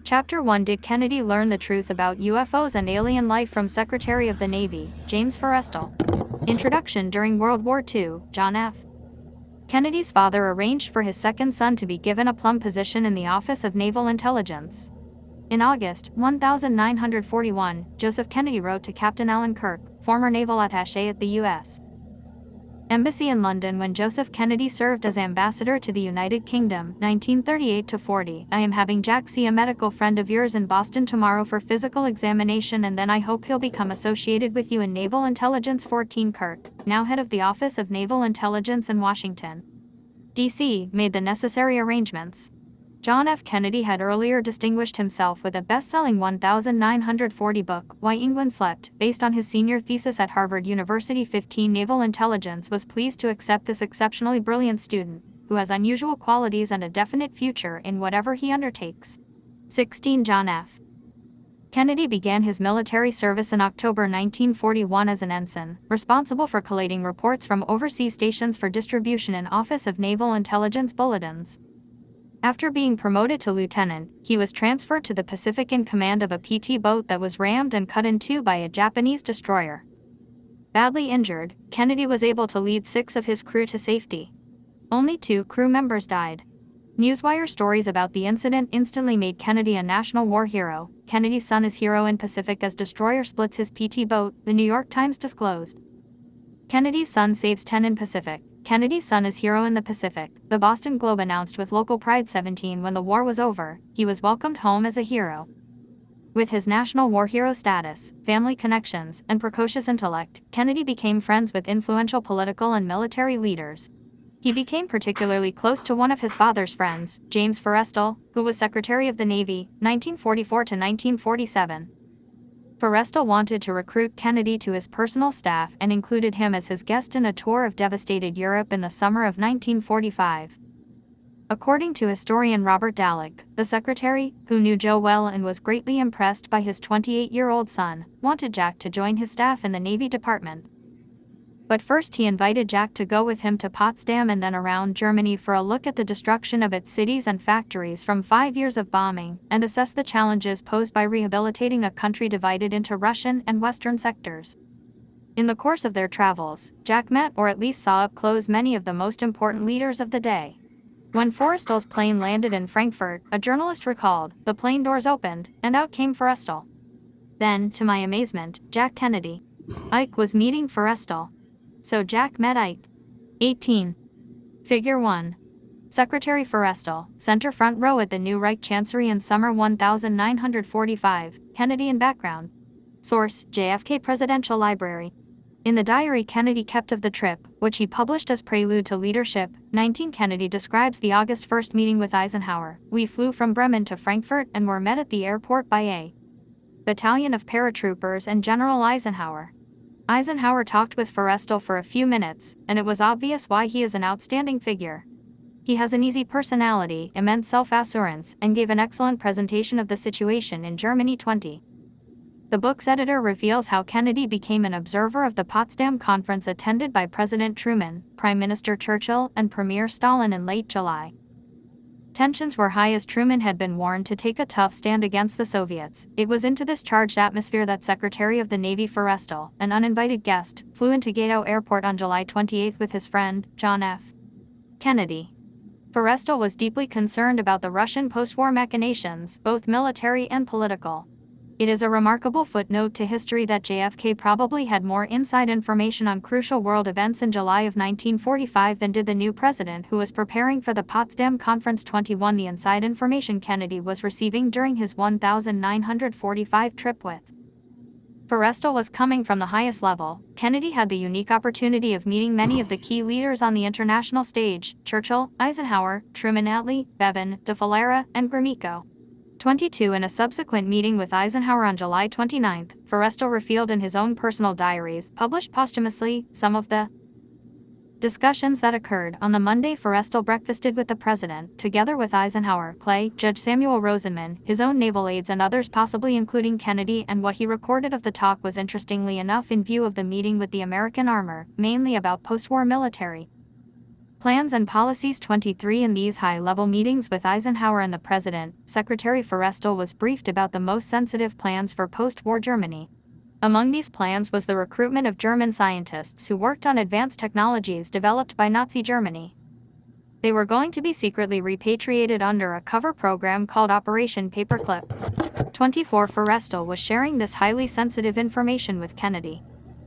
Chapter 1. Did Kennedy learn the truth about UFOs and alien life from Secretary of the Navy, James Forrestal? Introduction. During World War II, John F. Kennedy's father arranged for his second son to be given a plum position in the Office of Naval Intelligence. In August 1941, Joseph Kennedy wrote to Captain Alan Kirk, former naval attaché at the U.S. Embassy in London when Joseph Kennedy served as ambassador to the United Kingdom, 1938-40. I am having Jack see a medical friend of yours in Boston tomorrow for physical examination, and then I hope he'll become associated with you in Naval Intelligence. 14. Kirk, now head of the Office of Naval Intelligence in Washington, D.C., made the necessary arrangements. John F. Kennedy had earlier distinguished himself with a best-selling 1940 book, Why England Slept, based on his senior thesis at Harvard University. 15. Naval Intelligence was pleased to accept this exceptionally brilliant student, who has unusual qualities and a definite future in whatever he undertakes. 16. John F. Kennedy began his military service in October 1941 as an ensign, responsible for collating reports from overseas stations for distribution in Office of Naval Intelligence bulletins. After being promoted to lieutenant, he was transferred to the Pacific in command of a PT boat that was rammed and cut in two by a Japanese destroyer. Badly injured, Kennedy was able to lead 6 of his crew to safety. Only 2 crew members died. Newswire stories about the incident instantly made Kennedy a national war hero. Kennedy's son is hero in Pacific as destroyer splits his PT boat, the New York Times disclosed. Kennedy's son saves 10 in Pacific. Kennedy's son is hero in the Pacific, the Boston Globe announced with local pride. 17. When the war was over, he was welcomed home as a hero. With his national war hero status, family connections, and precocious intellect, Kennedy became friends with influential political and military leaders. He became particularly close to one of his father's friends, James Forrestal, who was Secretary of the Navy, 1944 to 1947. Forrestal wanted to recruit Kennedy to his personal staff and included him as his guest in a tour of devastated Europe in the summer of 1945. According to historian Robert Dallek, the secretary, who knew Joe well and was greatly impressed by his 28-year-old son, wanted Jack to join his staff in the Navy Department. But first he invited Jack to go with him to Potsdam and then around Germany for a look at the destruction of its cities and factories from 5 years of bombing, and assess the challenges posed by rehabilitating a country divided into Russian and Western sectors. In the course of their travels, Jack met or at least saw up close many of the most important leaders of the day. When Forrestal's plane landed in Frankfurt, a journalist recalled, the plane doors opened, and out came Forrestal. Then, to my amazement, Jack Kennedy. Ike was meeting Forrestal. So Jack met Ike. 18. Figure 1. Secretary Forrestal, center front row at the new Reich Chancery in summer 1945, Kennedy in background. Source, JFK Presidential Library. In the diary Kennedy kept of the trip, which he published as Prelude to Leadership, 19 Kennedy describes the August 1st meeting with Eisenhower. We flew from Bremen to Frankfurt and were met at the airport by a battalion of paratroopers and General Eisenhower. Eisenhower talked with Forrestal for a few minutes, and it was obvious why he is an outstanding figure. He has an easy personality, immense self-assurance, and gave an excellent presentation of the situation in Germany. 20. The book's editor reveals how Kennedy became an observer of the Potsdam Conference attended by President Truman, Prime Minister Churchill, and Premier Stalin in late July. Tensions were high as Truman had been warned to take a tough stand against the Soviets. It was into this charged atmosphere that Secretary of the Navy Forrestal, an uninvited guest, flew into Gatow Airport on July 28 with his friend, John F. Kennedy. Forrestal was deeply concerned about the Russian post-war machinations, both military and political. It is a remarkable footnote to history that JFK probably had more inside information on crucial world events in July of 1945 than did the new president who was preparing for the Potsdam Conference. 21. The inside information Kennedy was receiving during his 1945 trip with Forrestal was coming from the highest level. Kennedy had the unique opportunity of meeting many of the key leaders on the international stage: Churchill, Eisenhower, Truman, Attlee, Bevin, de Valera, and Gromyko. 22. In a subsequent meeting with Eisenhower on July 29, Forrestal revealed in his own personal diaries, published posthumously, some of the discussions that occurred. On the Monday, Forrestal breakfasted with the president, together with Eisenhower, Clay, Judge Samuel Rosenman, his own naval aides and others, possibly including Kennedy, and what he recorded of the talk was interestingly enough in view of the meeting with the American armor, mainly about post-war military Plans and Policies 23. In these high-level meetings with Eisenhower and the President, Secretary Forrestal was briefed about the most sensitive plans for post-war Germany. Among these plans was the recruitment of German scientists who worked on advanced technologies developed by Nazi Germany. They were going to be secretly repatriated under a cover program called Operation Paperclip. 24. Forrestal was sharing this highly sensitive information with Kennedy.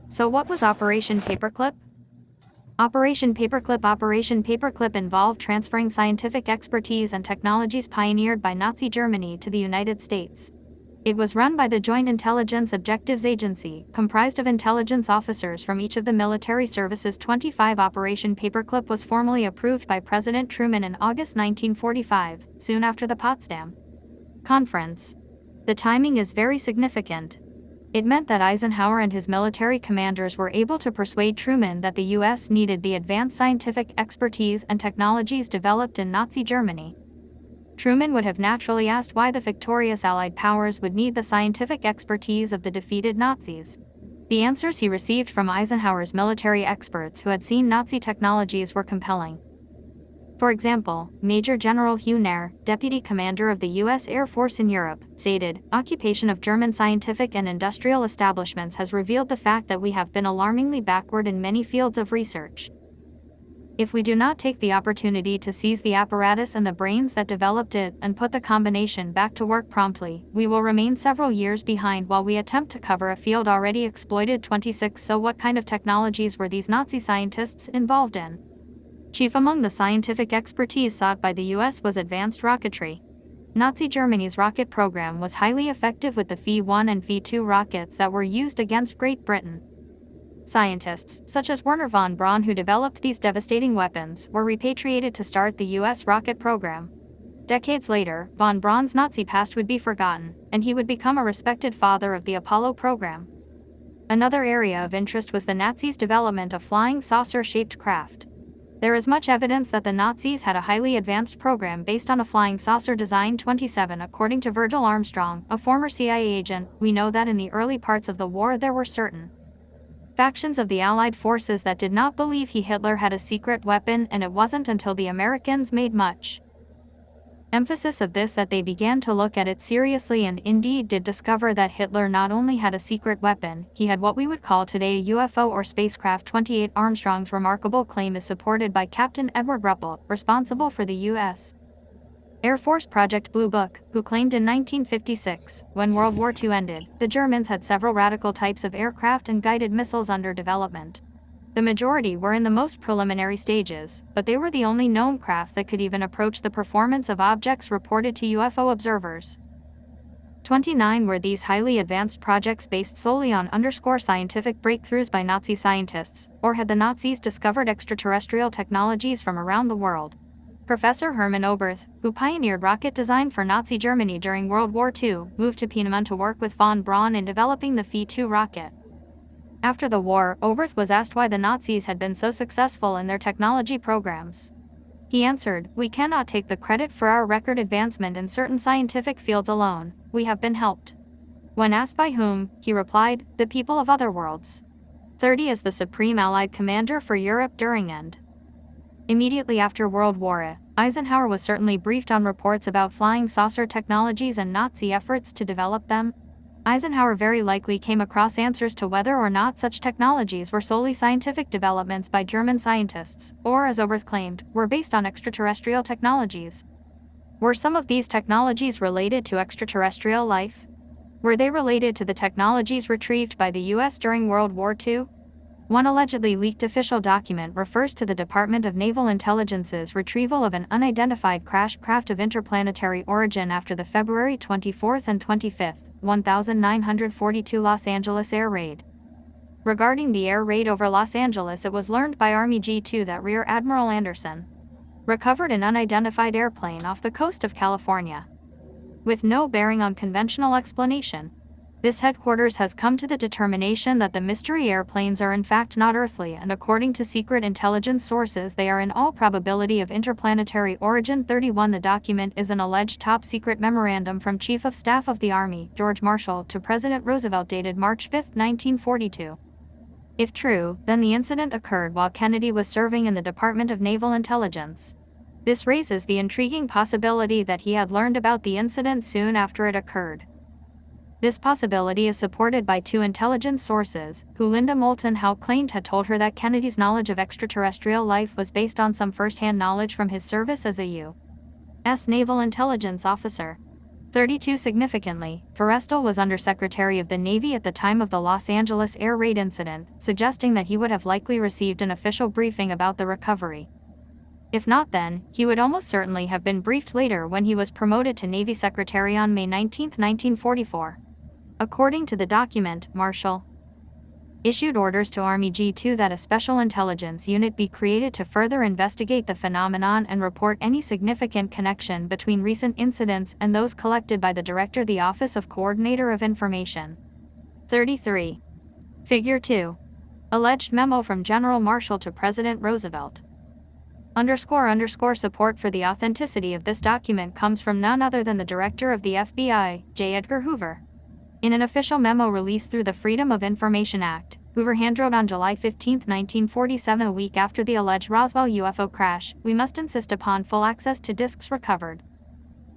So what was Operation Paperclip? Operation Paperclip involved transferring scientific expertise and technologies pioneered by Nazi Germany to the United States. It was run by the Joint Intelligence Objectives Agency, comprised of intelligence officers from each of the military services. 25. Operation Paperclip was formally approved by President Truman in August 1945, soon after the Potsdam Conference. The timing is very significant. It meant that Eisenhower and his military commanders were able to persuade Truman that the U.S. needed the advanced scientific expertise and technologies developed in Nazi Germany. Truman would have naturally asked why the victorious Allied powers would need the scientific expertise of the defeated Nazis. The answers he received from Eisenhower's military experts who had seen Nazi technologies were compelling. For example, Major General Hugh Nair, deputy commander of the U.S. Air Force in Europe, stated, "Occupation of German scientific and industrial establishments has revealed the fact that we have been alarmingly backward in many fields of research. If we do not take the opportunity to seize the apparatus and the brains that developed it and put the combination back to work promptly, we will remain several years behind while we attempt to cover a field already exploited." 26. So what kind of technologies were these Nazi scientists involved in? Chief among the scientific expertise sought by the U.S. was advanced rocketry. Nazi Germany's rocket program was highly effective with the V-1 and V-2 rockets that were used against Great Britain. Scientists, such as Werner von Braun, who developed these devastating weapons, were repatriated to start the U.S. rocket program. Decades later, von Braun's Nazi past would be forgotten, and he would become a respected father of the Apollo program. Another area of interest was the Nazis' development of flying saucer-shaped craft. There is much evidence that the Nazis had a highly advanced program based on a flying saucer design. 27. According to Virgil Armstrong, a former CIA agent, we know that in the early parts of the war there were certain factions of the Allied forces that did not believe Hitler had a secret weapon, and it wasn't until the Americans made much emphasis of this that they began to look at it seriously and indeed did discover that Hitler not only had a secret weapon, he had what we would call today a UFO or spacecraft. 28. Armstrong's remarkable claim is supported by Captain Edward Ruppelt, responsible for the U.S. Air Force Project Blue Book, who claimed in 1956, when World War II ended, the Germans had several radical types of aircraft and guided missiles under development. The majority were in the most preliminary stages, but they were the only known craft that could even approach the performance of objects reported to UFO observers. 29. Were these highly advanced projects based solely on scientific breakthroughs by Nazi scientists, or had the Nazis discovered extraterrestrial technologies from around the world? Professor Hermann Oberth, who pioneered rocket design for Nazi Germany during World War II, moved to Piemonte to work with von Braun in developing the V-2 rocket. After the war, Oberth was asked why the Nazis had been so successful in their technology programs. He answered, "We cannot take the credit for our record advancement in certain scientific fields alone, we have been helped." When asked by whom, he replied, "The people of other worlds." 30. As the Supreme Allied Commander for Europe during and immediately after World War I, Eisenhower was certainly briefed on reports about flying saucer technologies and Nazi efforts to develop them. Eisenhower very likely came across answers to whether or not such technologies were solely scientific developments by German scientists, or, as Oberth claimed, were based on extraterrestrial technologies. Were some of these technologies related to extraterrestrial life? Were they related to the technologies retrieved by the U.S. during World War II? One allegedly leaked official document refers to the Department of Naval Intelligence's retrieval of an unidentified crash craft of interplanetary origin after the February 24 and 25, 1942 Los Angeles air raid. Regarding the air raid over Los Angeles, it was learned by Army G2 that Rear Admiral Anderson recovered an unidentified airplane off the coast of California. With no bearing on conventional explanation, this headquarters has come to the determination that the mystery airplanes are in fact not earthly, and according to secret intelligence sources they are in all probability of interplanetary origin. 31. The document is an alleged top-secret memorandum from Chief of Staff of the Army, George Marshall, to President Roosevelt dated March 5, 1942. If true, then the incident occurred while Kennedy was serving in the Department of Naval Intelligence. This raises the intriguing possibility that he had learned about the incident soon after it occurred. This possibility is supported by two intelligence sources, who Linda Moulton Howe claimed had told her that Kennedy's knowledge of extraterrestrial life was based on some first-hand knowledge from his service as a U.S. Naval Intelligence officer. 32 Significantly, Forrestal was Undersecretary of the Navy at the time of the Los Angeles air raid incident, suggesting that he would have likely received an official briefing about the recovery. If not then, he would almost certainly have been briefed later when he was promoted to Navy Secretary on May 19, 1944. According to the document, Marshall issued orders to Army G2 that a special intelligence unit be created to further investigate the phenomenon and report any significant connection between recent incidents and those collected by the Director, the Office of Coordinator of Information. 33. Figure 2. Alleged memo from General Marshall to President Roosevelt. __ Support for the authenticity of this document comes from none other than the Director of the FBI, J. Edgar Hoover. In an official memo released through the Freedom of Information Act, Hoover handwrote on July 15, 1947, a week after the alleged Roswell UFO crash, "We must insist upon full access to discs recovered.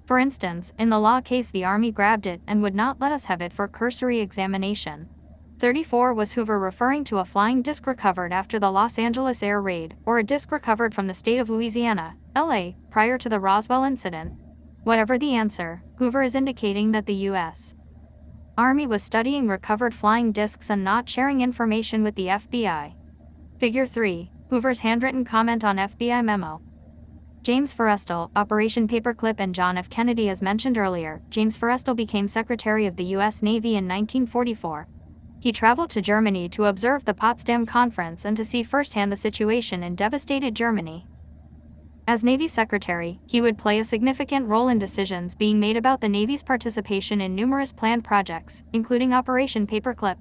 For instance, in the law case the Army grabbed it and would not let us have it for cursory examination." 34 Was Hoover referring to a flying disc recovered after the Los Angeles air raid, or a disc recovered from the state of Louisiana, LA, prior to the Roswell incident? Whatever the answer, Hoover is indicating that the U.S. Army was studying recovered flying discs and not sharing information with the FBI. Figure 3. Hoover's handwritten comment on FBI memo. James Forrestal, Operation Paperclip, and John F. Kennedy. As mentioned earlier, James Forrestal became Secretary of the U.S. Navy in 1944. He traveled to Germany to observe the Potsdam Conference and to see firsthand the situation in devastated Germany. As Navy Secretary, he would play a significant role in decisions being made about the Navy's participation in numerous planned projects, including Operation Paperclip.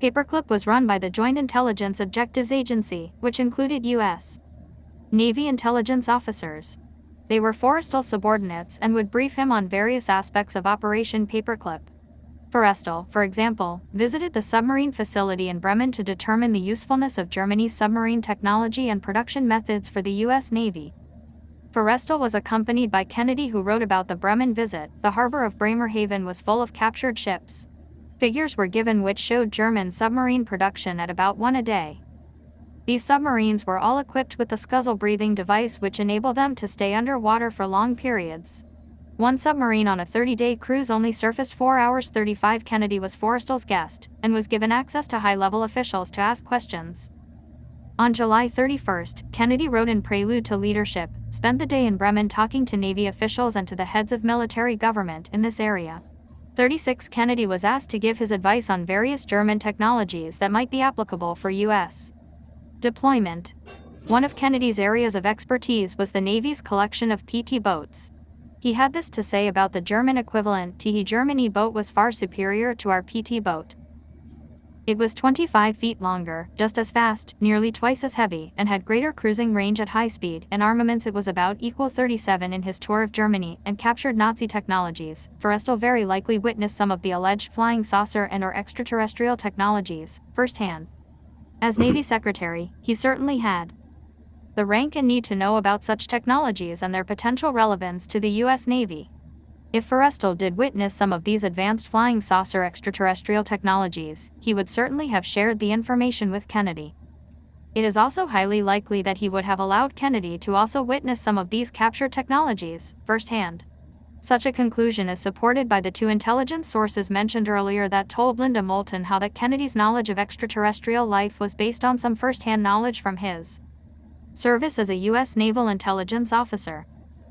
Paperclip was run by the Joint Intelligence Objectives Agency, which included U.S. Navy intelligence officers. They were Forrestal's subordinates and would brief him on various aspects of Operation Paperclip. Forrestal, for example, visited the submarine facility in Bremen to determine the usefulness of Germany's submarine technology and production methods for the U.S. Navy. Forrestal was accompanied by Kennedy, who wrote about the Bremen visit. The harbor of Bremerhaven was full of captured ships. Figures were given which showed German submarine production at about 1 a day. These submarines were all equipped with the Scuzzle breathing device, which enabled them to stay underwater for long periods. One submarine on a 30-day cruise only surfaced 4 hours 35. Kennedy was Forrestal's guest, and was given access to high-level officials to ask questions. On July 31, Kennedy wrote in Prelude to Leadership, "Spent the day in Bremen talking to Navy officials and to the heads of military government in this area." 36 Kennedy was asked to give his advice on various German technologies that might be applicable for U.S. deployment. One of Kennedy's areas of expertise was the Navy's collection of PT boats. He had this to say about the German equivalent: "The Germany boat was far superior to our PT boat. It was 25 feet longer, just as fast, nearly twice as heavy, and had greater cruising range at high speed. In armaments it was about equal 37 in his tour of Germany, and captured Nazi technologies." Forrestal very likely witnessed some of the alleged flying saucer and/or extraterrestrial technologies, firsthand. As Navy Secretary, he certainly had the rank and need to know about such technologies and their potential relevance to the U.S. Navy. If Forrestal did witness some of these advanced flying saucer extraterrestrial technologies, he would certainly have shared the information with Kennedy. It is also highly likely that he would have allowed Kennedy to also witness some of these captured technologies, firsthand. Such a conclusion is supported by the two intelligence sources mentioned earlier that told Linda Moulton Howe that Kennedy's knowledge of extraterrestrial life was based on some first-hand knowledge from his service as a U.S. Naval intelligence officer.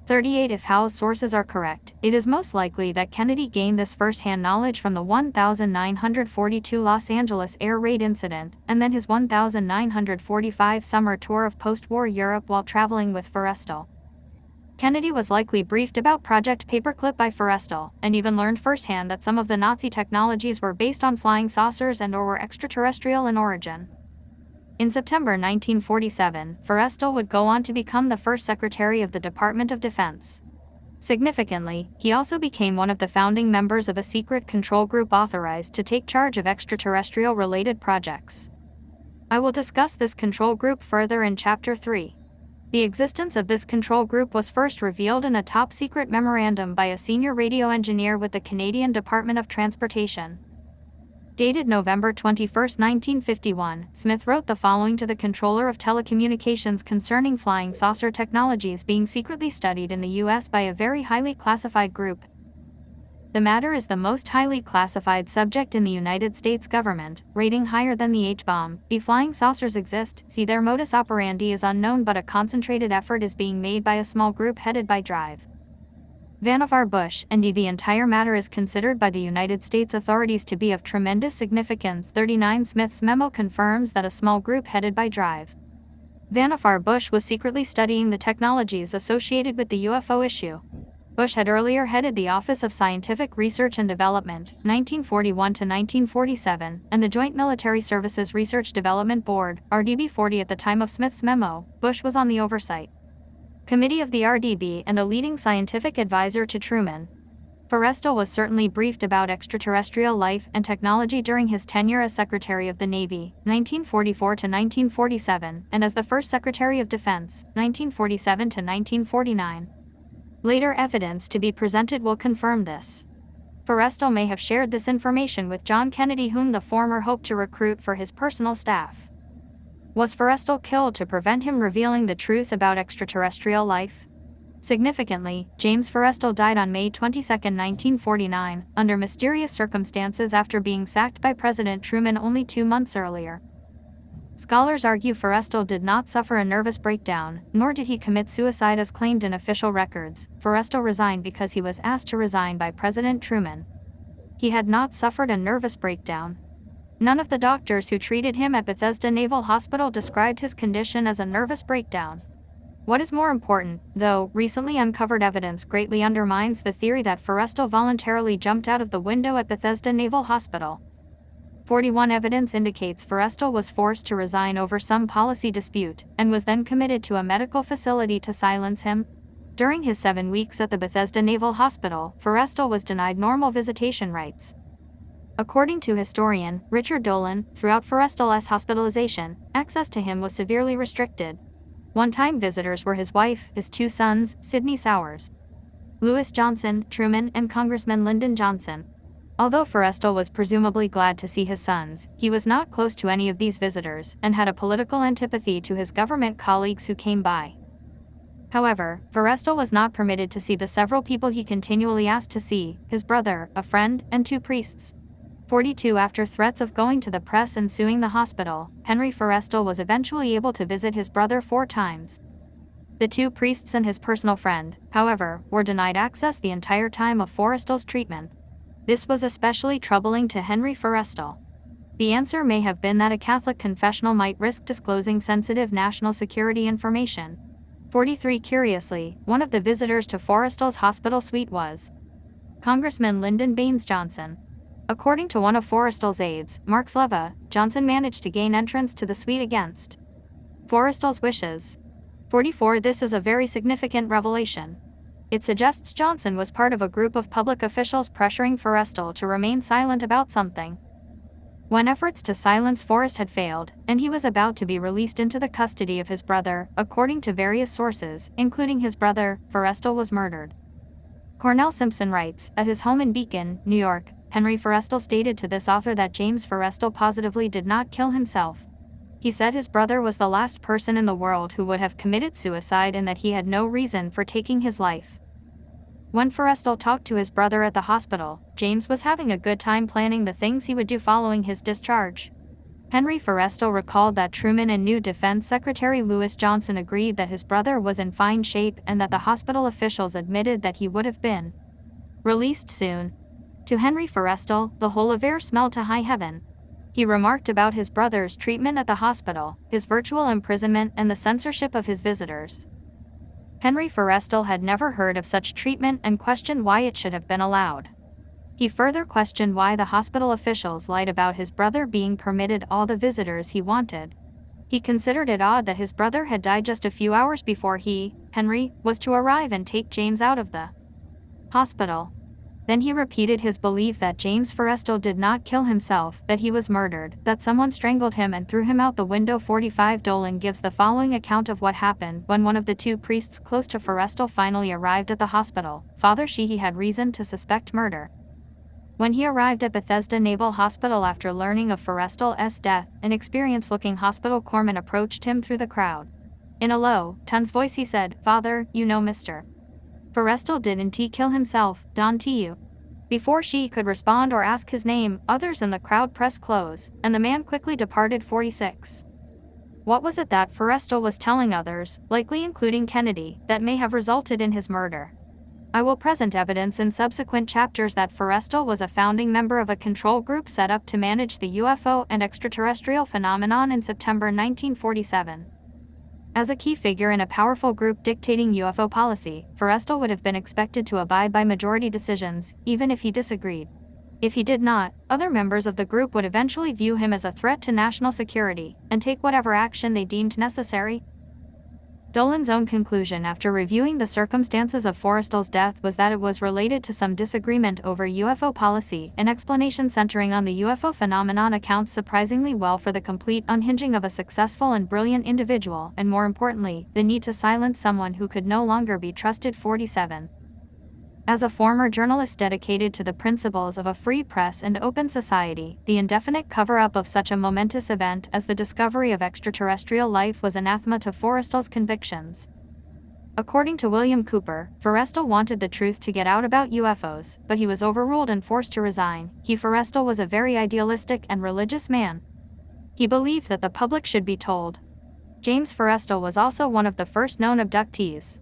38 If Howe's sources are correct, it is most likely that Kennedy gained this first-hand knowledge from the 1942 Los Angeles air raid incident, and then his 1945 summer tour of post-war Europe while traveling with Forrestal. Kennedy was likely briefed about Project Paperclip by Forrestal, and even learned firsthand that some of the Nazi technologies were based on flying saucers and/or were extraterrestrial in origin. In September 1947, Forrestal would go on to become the first Secretary of the Department of Defense. Significantly, he also became one of the founding members of a secret control group authorized to take charge of extraterrestrial-related projects. I will discuss this control group further in Chapter 3. The existence of this control group was first revealed in a top-secret memorandum by a senior radio engineer with the Canadian Department of Transportation. Dated November 21, 1951, Smith wrote the following to the Controller of Telecommunications concerning flying saucer technologies being secretly studied in the U.S. by a very highly classified group. The matter is the most highly classified subject in the United States government, rating higher than the H-bomb. The flying saucers exist, see their modus operandi is unknown, but a concentrated effort is being made by a small group headed by Drive Vannevar Bush, and the entire matter is considered by the United States authorities to be of tremendous significance. 39 Smith's memo confirms that a small group headed by Drive Vannevar Bush was secretly studying the technologies associated with the UFO issue. Bush had earlier headed the Office of Scientific Research and Development, 1941 to 1947, and the Joint Military Services Research Development Board, RDB-40 at the time of Smith's memo. Bush was on the oversight committee of the RDB and a leading scientific advisor to Truman. Forrestal was certainly briefed about extraterrestrial life and technology during his tenure as Secretary of the Navy, 1944 to 1947, and as the first Secretary of Defense, 1947 to 1949. Later evidence to be presented will confirm this. Forrestal may have shared this information with John Kennedy, whom the former hoped to recruit for his personal staff. Was Forrestal killed to prevent him revealing the truth about extraterrestrial life? Significantly, James Forrestal died on May 22, 1949, under mysterious circumstances after being sacked by President Truman only 2 months earlier. Scholars argue Forrestal did not suffer a nervous breakdown, nor did he commit suicide as claimed in official records. Forrestal resigned because he was asked to resign by President Truman. He had not suffered a nervous breakdown. None of the doctors who treated him at Bethesda Naval Hospital described his condition as a nervous breakdown. What is more important, though, recently uncovered evidence greatly undermines the theory that Forrestal voluntarily jumped out of the window at Bethesda Naval Hospital. 41 evidence indicates Forrestal was forced to resign over some policy dispute, and was then committed to a medical facility to silence him. During his 7 weeks at the Bethesda Naval Hospital, Forrestal was denied normal visitation rights. According to historian Richard Dolan, throughout Forrestal's hospitalization, access to him was severely restricted. One-time visitors were his wife, his 2 sons, Sidney Sowers, Lewis Johnson, Truman, and Congressman Lyndon Johnson. Although Forrestal was presumably glad to see his sons, he was not close to any of these visitors, and had a political antipathy to his government colleagues who came by. However, Forrestal was not permitted to see the several people he continually asked to see: his brother, a friend, and 2 priests. 42 After threats of going to the press and suing the hospital, Henry Forrestal was eventually able to visit his brother 4 times. The 2 priests and his personal friend, however, were denied access the entire time of Forrestal's treatment. This was especially troubling to Henry Forrestal. The answer may have been that a Catholic confessional might risk disclosing sensitive national security information. 43 Curiously, one of the visitors to Forrestal's hospital suite was Congressman Lyndon Baines Johnson. According to one of Forrestal's aides, Mark Sleva, Johnson managed to gain entrance to the suite against Forrestal's wishes. 44 This is a very significant revelation. It suggests Johnson was part of a group of public officials pressuring Forrestal to remain silent about something. When efforts to silence Forrest had failed, and he was about to be released into the custody of his brother, according to various sources, including his brother, Forrestal was murdered. Cornell Simpson writes, at his home in Beacon, New York, Henry Forrestal stated to this author that James Forrestal positively did not kill himself. He said his brother was the last person in the world who would have committed suicide and that he had no reason for taking his life. When Forrestal talked to his brother at the hospital, James was having a good time planning the things he would do following his discharge. Henry Forrestal recalled that Truman and new Defense Secretary Lewis Johnson agreed that his brother was in fine shape and that the hospital officials admitted that he would have been released soon. To Henry Forrestal, the whole affair smelled to high heaven. He remarked about his brother's treatment at the hospital, his virtual imprisonment, and the censorship of his visitors. Henry Forrestal had never heard of such treatment and questioned why it should have been allowed. He further questioned why the hospital officials lied about his brother being permitted all the visitors he wanted. He considered it odd that his brother had died just a few hours before he, Henry, was to arrive and take James out of the hospital. Then he repeated his belief that James Forrestal did not kill himself, that he was murdered, that someone strangled him and threw him out the window. 45 Dolan gives the following account of what happened when one of the two priests close to Forrestal finally arrived at the hospital. Father Sheehy had reason to suspect murder. When he arrived at Bethesda Naval Hospital after learning of Forrestal's death, an experienced-looking hospital corpsman approached him through the crowd. In a low, tense voice he said, "Father, you know Mr. Forrestal didn't he kill himself, don't you?" Before she could respond or ask his name, others in the crowd pressed close, and the man quickly departed. 46. What was it that Forrestal was telling others, likely including Kennedy, that may have resulted in his murder? I will present evidence in subsequent chapters that Forrestal was a founding member of a control group set up to manage the UFO and extraterrestrial phenomenon in September 1947. As a key figure in a powerful group dictating UFO policy, Forrestal would have been expected to abide by majority decisions, even if he disagreed. If he did not, other members of the group would eventually view him as a threat to national security, and take whatever action they deemed necessary. Dolan's own conclusion after reviewing the circumstances of Forrestal's death was that it was related to some disagreement over UFO policy. An explanation centering on the UFO phenomenon accounts surprisingly well for the complete unhinging of a successful and brilliant individual, and more importantly, the need to silence someone who could no longer be trusted. 47. As a former journalist dedicated to the principles of a free press and open society, the indefinite cover-up of such a momentous event as the discovery of extraterrestrial life was anathema to Forrestal's convictions. According to William Cooper, Forrestal wanted the truth to get out about UFOs, but he was overruled and forced to resign. Forrestal was a very idealistic and religious man. He believed that the public should be told. James Forrestal was also one of the first known abductees.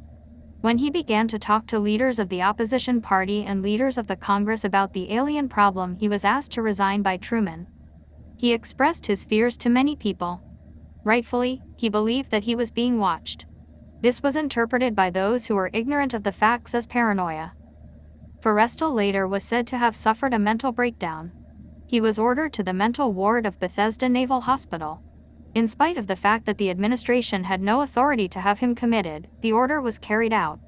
When he began to talk to leaders of the opposition party and leaders of the Congress about the alien problem, he was asked to resign by Truman. He expressed his fears to many people. Rightfully, he believed that he was being watched. This was interpreted by those who were ignorant of the facts as paranoia. Forrestal later was said to have suffered a mental breakdown. He was ordered to the mental ward of Bethesda Naval Hospital. In spite of the fact that the administration had no authority to have him committed, the order was carried out.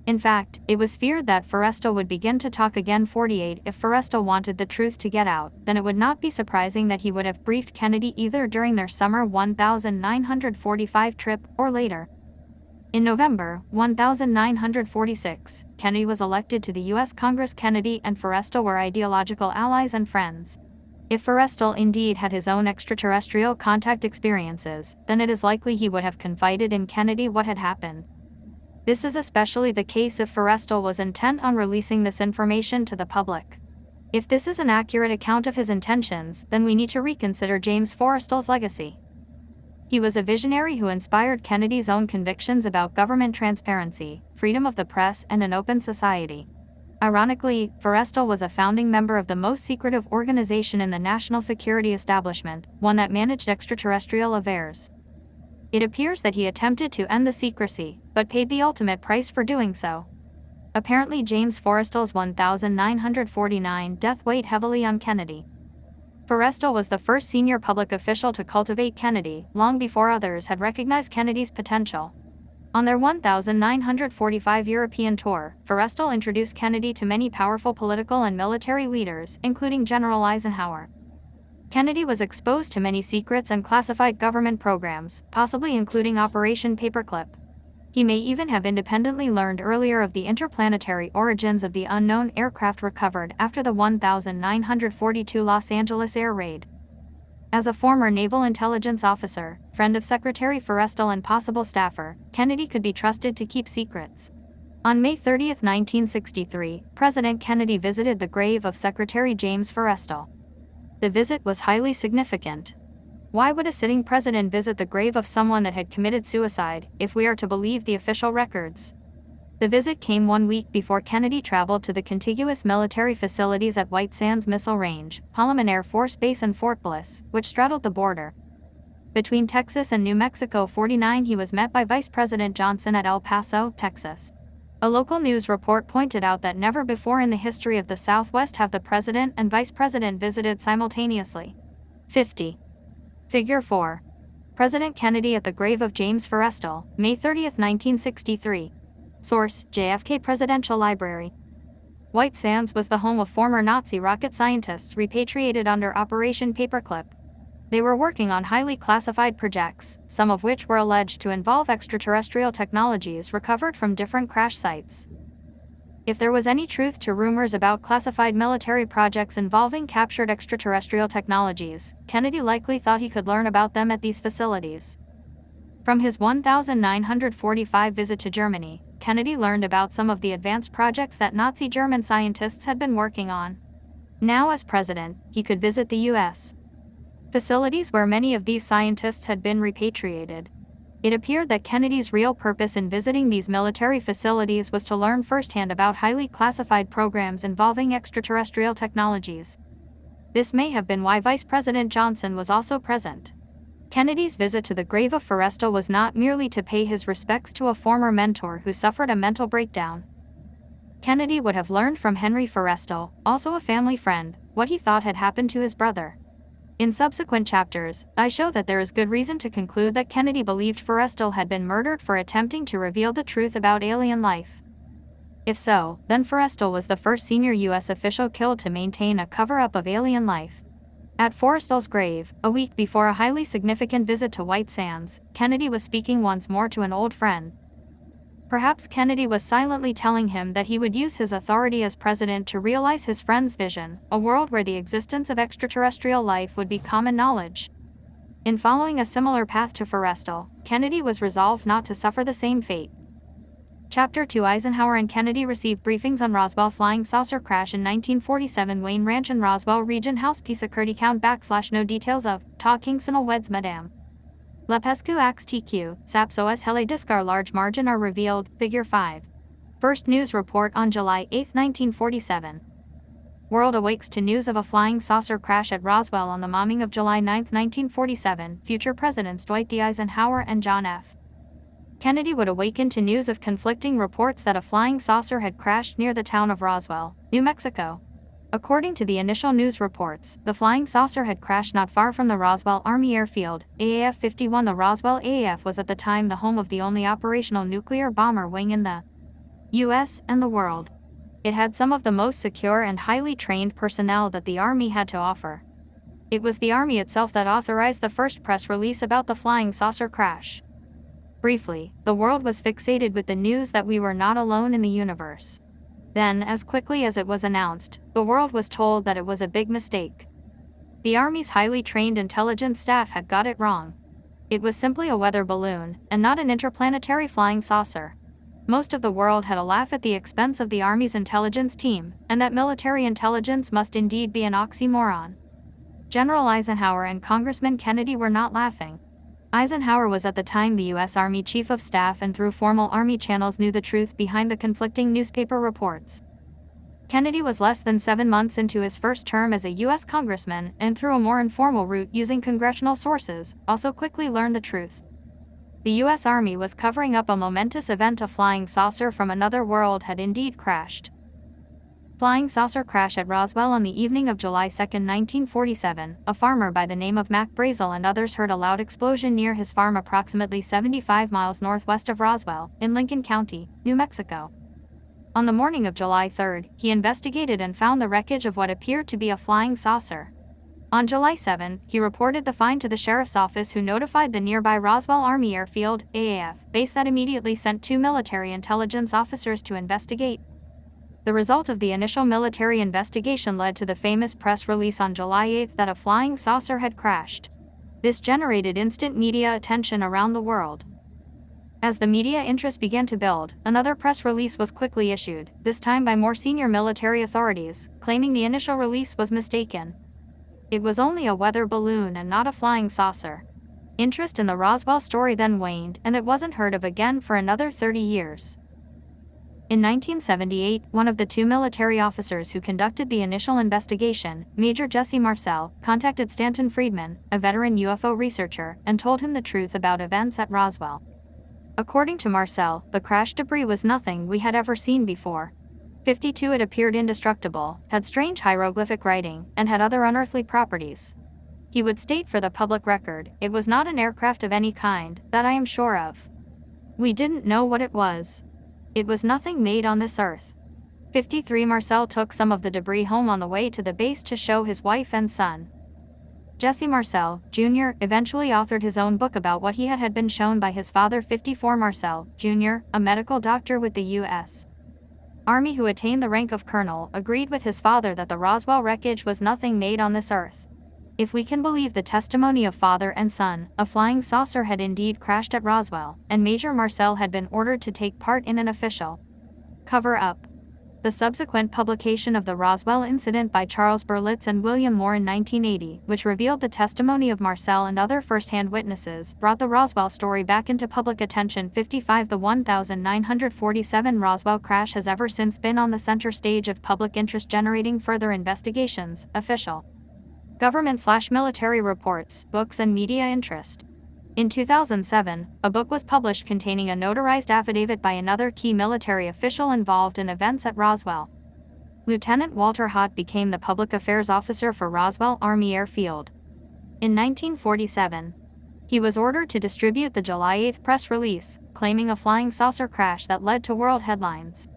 In fact, it was feared that Forrestal would begin to talk again. 48. If Forrestal wanted the truth to get out, then it would not be surprising that he would have briefed Kennedy either during their summer 1945 trip, or later. In November 1946, Kennedy was elected to the U.S. Congress. Kennedy and Forrestal were ideological allies and friends. If Forrestal indeed had his own extraterrestrial contact experiences, then it is likely he would have confided in Kennedy what had happened. This is especially the case if Forrestal was intent on releasing this information to the public. If this is an accurate account of his intentions, then we need to reconsider James Forrestal's legacy. He was a visionary who inspired Kennedy's own convictions about government transparency, freedom of the press, and an open society. Ironically, Forrestal was a founding member of the most secretive organization in the national security establishment, one that managed extraterrestrial affairs. It appears that he attempted to end the secrecy, but paid the ultimate price for doing so. Apparently, James Forrestal's 1949 death weighed heavily on Kennedy. Forrestal was the first senior public official to cultivate Kennedy, long before others had recognized Kennedy's potential. On their 1945 European tour, Forrestal introduced Kennedy to many powerful political and military leaders, including General Eisenhower. Kennedy was exposed to many secrets and classified government programs, possibly including Operation Paperclip. He may even have independently learned earlier of the interplanetary origins of the unknown aircraft recovered after the 1942 Los Angeles air raid. As a former naval intelligence officer, friend of Secretary Forrestal and possible staffer, Kennedy could be trusted to keep secrets. On May 30, 1963, President Kennedy visited the grave of Secretary James Forrestal. The visit was highly significant. Why would a sitting president visit the grave of someone that had committed suicide, if we are to believe the official records? The visit came 1 week before Kennedy traveled to the contiguous military facilities at White Sands Missile Range, Holloman Air Force Base and Fort Bliss, which straddled the border between Texas and New Mexico. 49. He was met by Vice President Johnson at El Paso, Texas. A local news report pointed out that never before in the history of the Southwest have the president and vice president visited simultaneously. 50. Figure 4. President Kennedy at the grave of James Forrestal, May 30, 1963. Source: JFK Presidential Library. White Sands was the home of former Nazi rocket scientists repatriated under Operation Paperclip. They were working on highly classified projects, some of which were alleged to involve extraterrestrial technologies recovered from different crash sites. If there was any truth to rumors about classified military projects involving captured extraterrestrial technologies, Kennedy likely thought he could learn about them at these facilities. From his 1945 visit to Germany, Kennedy learned about some of the advanced projects that Nazi German scientists had been working on. Now as president, he could visit the U.S. facilities where many of these scientists had been repatriated. It appeared that Kennedy's real purpose in visiting these military facilities was to learn firsthand about highly classified programs involving extraterrestrial technologies. This may have been why Vice President Johnson was also present. Kennedy's visit to the grave of Forrestal was not merely to pay his respects to a former mentor who suffered a mental breakdown. Kennedy would have learned from Henry Forrestal, also a family friend, what he thought had happened to his brother. In subsequent chapters, I show that there is good reason to conclude that Kennedy believed Forrestal had been murdered for attempting to reveal the truth about alien life. If so, then Forrestal was the first senior U.S. official killed to maintain a cover-up of alien life. At Forrestal's grave, a week before a highly significant visit to White Sands, Kennedy was speaking once more to an old friend. Perhaps Kennedy was silently telling him that he would use his authority as president to realize his friend's vision, a world where the existence of extraterrestrial life would be common knowledge. In following a similar path to Forrestal, Kennedy was resolved not to suffer the same fate. Chapter 2 Eisenhower and Kennedy received briefings on Roswell flying saucer crash in 1947 Wayne Ranch in Roswell Region House Pisa Curdy Count / no details of Ta Kingston Weds Madame. La Pescu Ax TQ, Saps Os Hele Discar large margin are revealed, Figure 5. First news report on July 8, 1947. World awakes to news of a flying saucer crash at Roswell on the morning of July 9, 1947. Future Presidents Dwight D. Eisenhower and John F. Kennedy would awaken to news of conflicting reports that a flying saucer had crashed near the town of Roswell, New Mexico. According to the initial news reports, the flying saucer had crashed not far from the Roswell Army Airfield, AAF-51. The Roswell AAF was at the time the home of the only operational nuclear bomber wing in the U.S. and the world. It had some of the most secure and highly trained personnel that the Army had to offer. It was the Army itself that authorized the first press release about the flying saucer crash. Briefly, the world was fixated with the news that we were not alone in the universe. Then, as quickly as it was announced, the world was told that it was a big mistake. The Army's highly trained intelligence staff had got it wrong. It was simply a weather balloon, and not an interplanetary flying saucer. Most of the world had a laugh at the expense of the Army's intelligence team, and that military intelligence must indeed be an oxymoron. General Eisenhower and Congressman Kennedy were not laughing. Eisenhower was at the time the U.S. Army Chief of Staff and through formal Army channels knew the truth behind the conflicting newspaper reports. Kennedy was less than 7 months into his first term as a U.S. Congressman and through a more informal route using congressional sources, also quickly learned the truth. The U.S. Army was covering up a momentous event. A flying saucer from another world had indeed crashed. Flying saucer crash at Roswell on the evening of July 2, 1947, a farmer by the name of Mac Brazel and others heard a loud explosion near his farm approximately 75 miles northwest of Roswell, in Lincoln County, New Mexico. On the morning of July 3, he investigated and found the wreckage of what appeared to be a flying saucer. On July 7, he reported the find to the sheriff's office, who notified the nearby Roswell Army Airfield, AAF, base that immediately sent 2 military intelligence officers to investigate. The result of the initial military investigation led to the famous press release on July 8 that a flying saucer had crashed. This generated instant media attention around the world. As the media interest began to build, another press release was quickly issued, this time by more senior military authorities, claiming the initial release was mistaken. It was only a weather balloon and not a flying saucer. Interest in the Roswell story then waned, and it wasn't heard of again for another 30 years. In 1978, one of the 2 military officers who conducted the initial investigation, Major Jesse Marcel, contacted Stanton Friedman, a veteran UFO researcher, and told him the truth about events at Roswell. According to Marcel, the crash debris was nothing we had ever seen before. 52 It appeared indestructible, had strange hieroglyphic writing, and had other unearthly properties. He would state for the public record, it was not an aircraft of any kind, that I am sure of. We didn't know what it was. It was nothing made on this earth. 53 Marcel took some of the debris home on the way to the base to show his wife and son. Jesse Marcel, Jr., eventually authored his own book about what he had been shown by his father. 54 Marcel, Jr., a medical doctor with the U.S. Army who attained the rank of colonel, agreed with his father that the Roswell wreckage was nothing made on this earth. If we can believe the testimony of father and son, a flying saucer had indeed crashed at Roswell, and Major Marcel had been ordered to take part in an official cover-up. The subsequent publication of the Roswell incident by Charles Berlitz and William Moore in 1980, which revealed the testimony of Marcel and other first-hand witnesses, brought the Roswell story back into public attention. 55 The 1947 Roswell crash has ever since been on the center stage of public interest, generating further investigations, official government/military reports, books and media interest. In 2007, a book was published containing a notarized affidavit by another key military official involved in events at Roswell. Lieutenant Walter Haut became the public affairs officer for Roswell Army Airfield. In 1947, he was ordered to distribute the July 8 press release, claiming a flying saucer crash that led to world headlines.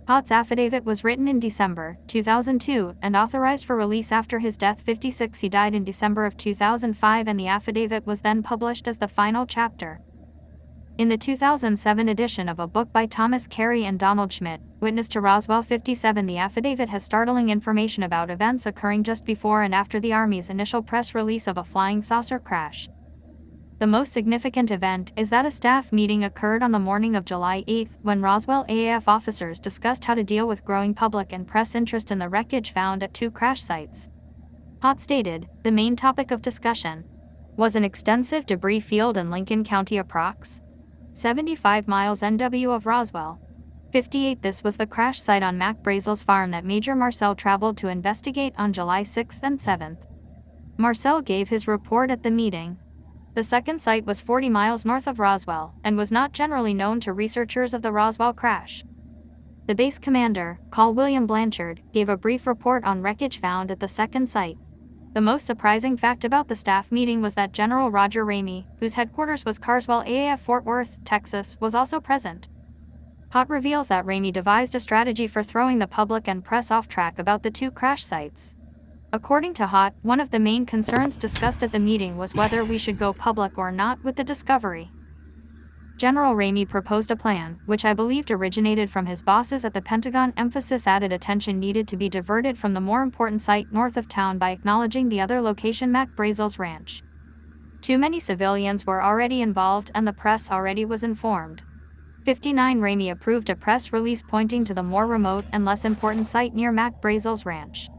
Haut's affidavit was written in December 2002 and authorized for release after his death. 56 He died in December of 2005, and the affidavit was then published as the final chapter in the 2007 edition of a book by Thomas Carey and Donald Schmidt, Witness to Roswell. 57 The affidavit has startling information about events occurring just before and after the Army's initial press release of a flying saucer crash. The most significant event is that a staff meeting occurred on the morning of July 8 when Roswell AAF officers discussed how to deal with growing public and press interest in the wreckage found at 2 crash sites. Haut stated, the main topic of discussion was an extensive debris field in Lincoln County, approx. 75 miles NW of Roswell. 58 This was the crash site on Mac Brazel's farm that Major Marcel traveled to investigate on July 6 and 7. Marcel gave his report at the meeting. The second site was 40 miles north of Roswell, and was not generally known to researchers of the Roswell crash. The base commander, Col. William Blanchard, gave a brief report on wreckage found at the second site. The most surprising fact about the staff meeting was that General Roger Ramey, whose headquarters was Carswell AAF Fort Worth, Texas, was also present. Haut reveals that Ramey devised a strategy for throwing the public and press off track about the 2 crash sites. According to Haut, one of the main concerns discussed at the meeting was whether we should go public or not with the discovery. General Ramey proposed a plan, which I believed originated from his bosses at the Pentagon. Emphasis added attention needed to be diverted from the more important site north of town by acknowledging the other location, Mac Brazel's ranch. Too many civilians were already involved and the press already was informed. 59 Ramey approved a press release pointing to the more remote and less important site near Mac Brazel's ranch.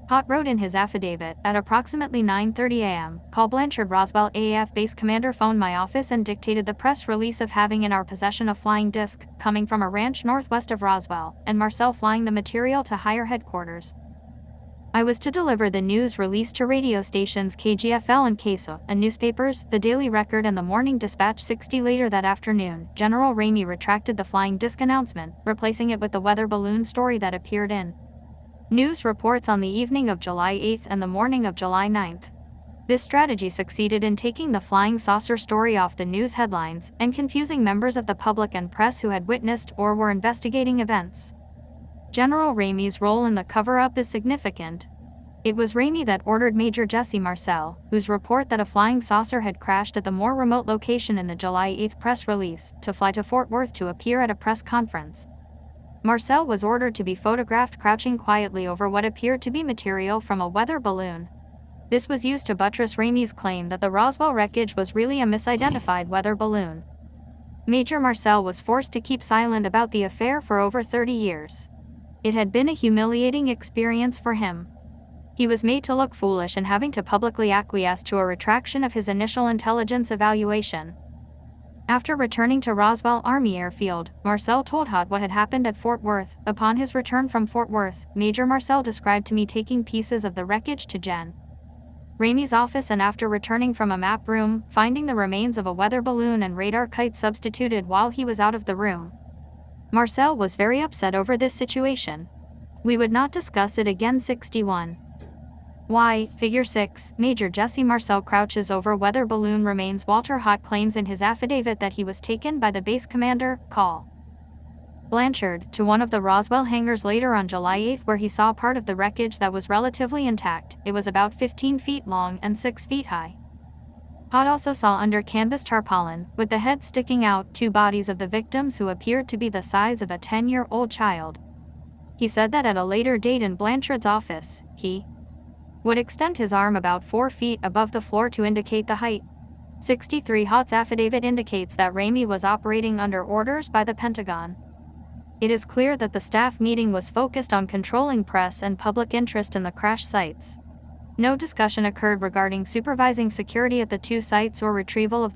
Haut wrote in his affidavit, at approximately 9:30 a.m., Col. Blanchard, Roswell AAF base commander, phoned my office and dictated the press release of having in our possession a flying disc, coming from a ranch northwest of Roswell, and Marcel flying the material to higher headquarters. I was to deliver the news release to radio stations KGFL and KSO, and newspapers, the Daily Record and the Morning Dispatch. 60 Later that afternoon, General Ramey retracted the flying disc announcement, replacing it with the weather balloon story that appeared in news reports on the evening of July 8 and the morning of July 9. This strategy succeeded in taking the flying saucer story off the news headlines and confusing members of the public and press who had witnessed or were investigating events. General Ramey's role in the cover-up is significant. It was Ramey that ordered Major Jesse Marcel, whose report that a flying saucer had crashed at the more remote location in the July 8 press release, to fly to Fort Worth to appear at a press conference. Marcel was ordered to be photographed crouching quietly over what appeared to be material from a weather balloon. This was used to buttress Ramey's claim that the Roswell wreckage was really a misidentified weather balloon. Major Marcel was forced to keep silent about the affair for over 30 years. It had been a humiliating experience for him. He was made to look foolish in having to publicly acquiesce to a retraction of his initial intelligence evaluation. After returning to Roswell Army Airfield, Marcel told Haut what had happened at Fort Worth. Upon his return from Fort Worth, Major Marcel described to me taking pieces of the wreckage to Gen. Ramey's office and after returning from a map room, finding the remains of a weather balloon and radar kite substituted while he was out of the room. Marcel was very upset over this situation. We would not discuss it again. 61. Why, Figure 6, Major Jesse Marcel crouches over weather balloon remains. Walter Haut claims in his affidavit that he was taken by the base commander, Col. Blanchard to one of the Roswell hangars later on July 8 where he saw part of the wreckage that was relatively intact. It was about 15 feet long and 6 feet high. Todd also saw under canvas tarpaulin, with the head sticking out, 2 bodies of the victims who appeared to be the size of a 10-year-old child. He said that at a later date in Blanchard's office, he would extend his arm about 4 feet above the floor to indicate the height. 63 Hott's affidavit indicates that Ramey was operating under orders by the Pentagon. It is clear that the staff meeting was focused on controlling press and public interest in the crash sites. No discussion occurred regarding supervising security at the 2 sites or retrieval of